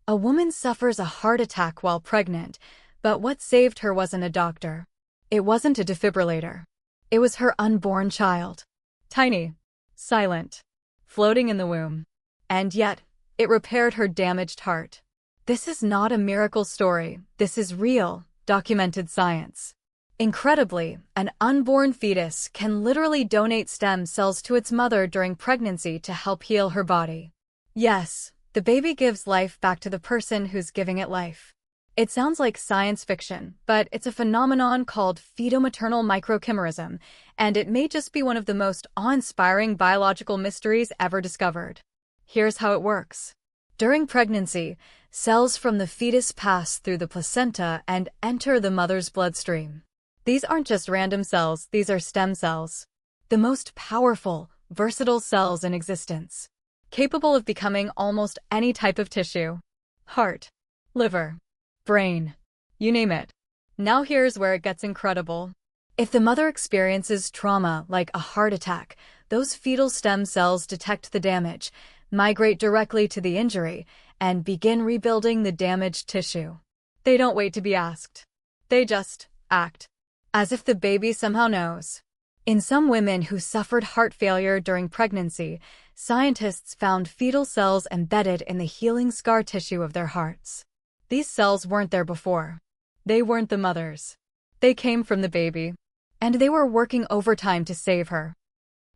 A woman suffers a heart attack while pregnant, but what saved her wasn't a doctor. It wasn't a defibrillator. It was her unborn child. Tiny, silent, floating in the womb. And yet, it repaired her damaged heart. This is not a miracle story. This is real, documented science. Incredibly, an unborn fetus can literally donate stem cells to its mother during pregnancy to help heal her body. Yes, the baby gives life back to the person who's giving it life. It sounds like science fiction, but it's a phenomenon called fetomaternal microchimerism, and it may just be one of the most awe-inspiring biological mysteries ever discovered. Here's how it works. During pregnancy, cells from the fetus pass through the placenta and enter the mother's bloodstream. These aren't just random cells, these are stem cells. The most powerful, versatile cells in existence. Capable of becoming almost any type of tissue. Heart, liver, brain, you name it. Now here's where it gets incredible. If the mother experiences trauma like a heart attack, those fetal stem cells detect the damage, migrate directly to the injury, and begin rebuilding the damaged tissue. They don't wait to be asked. They just act. As if the baby somehow knows. In some women who suffered heart failure during pregnancy, scientists found fetal cells embedded in the healing scar tissue of their hearts. These cells weren't there before. They weren't the mother's. They came from the baby. And they were working overtime to save her.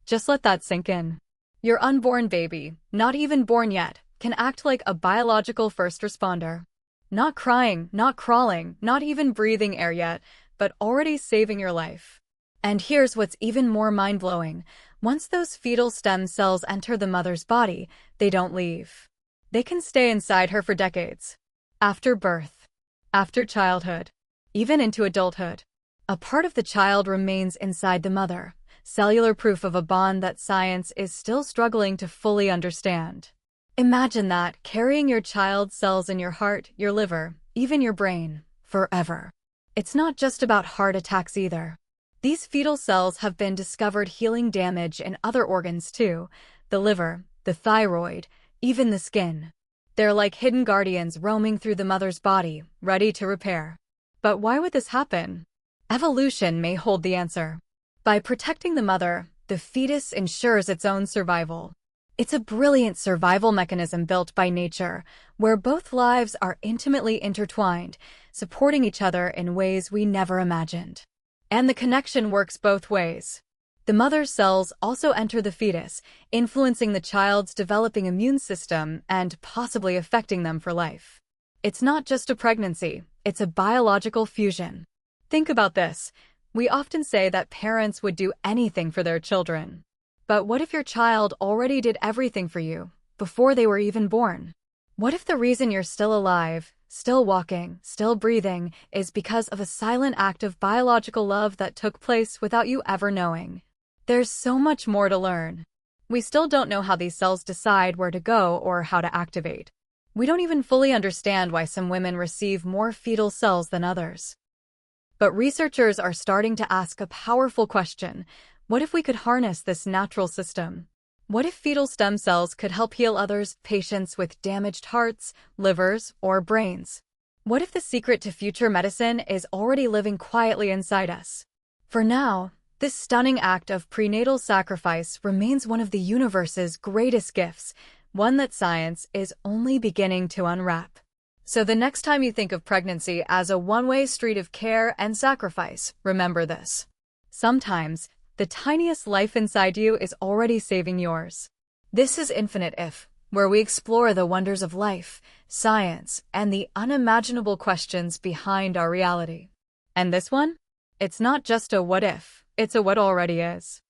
Just let that sink in. Your unborn baby, not even born yet, can act like a biological first responder. Not crying, not crawling, not even breathing air yet, but already saving your life. And here's what's even more mind-blowing. Once those fetal stem cells enter the mother's body, they don't leave. They can stay inside her for decades. After birth, after childhood, even into adulthood. A part of the child remains inside the mother, cellular proof of a bond that science is still struggling to fully understand. Imagine that, carrying your child's cells in your heart, your liver, even your brain, forever. It's not just about heart attacks either. These fetal cells have been discovered healing damage in other organs too, the liver, the thyroid, even the skin. They're like hidden guardians roaming through the mother's body, ready to repair. But why would this happen? Evolution may hold the answer. By protecting the mother, the fetus ensures its own survival. It's a brilliant survival mechanism built by nature, where both lives are intimately intertwined, supporting each other in ways we never imagined. And the connection works both ways. The mother's cells also enter the fetus, influencing the child's developing immune system and possibly affecting them for life. It's not just a pregnancy, it's a biological fusion. Think about this. We often say that parents would do anything for their children. But what if your child already did everything for you, before they were even born? What if the reason you're still alive, still walking, still breathing, is because of a silent act of biological love that took place without you ever knowing? There's so much more to learn. We still don't know how these cells decide where to go or how to activate. We don't even fully understand why some women receive more fetal cells than others. But researchers are starting to ask a powerful question. What if we could harness this natural system? What if fetal stem cells could help heal others, patients with damaged hearts, livers, or brains? What if the secret to future medicine is already living quietly inside us? For now, this stunning act of prenatal sacrifice remains one of the universe's greatest gifts, one that science is only beginning to unwrap. So the next time you think of pregnancy as a one-way street of care and sacrifice, remember this. Sometimes, the tiniest life inside you is already saving yours. This is Infinite If, where we explore the wonders of life, science, and the unimaginable questions behind our reality. And this one? It's not just a what if, it's a what already is.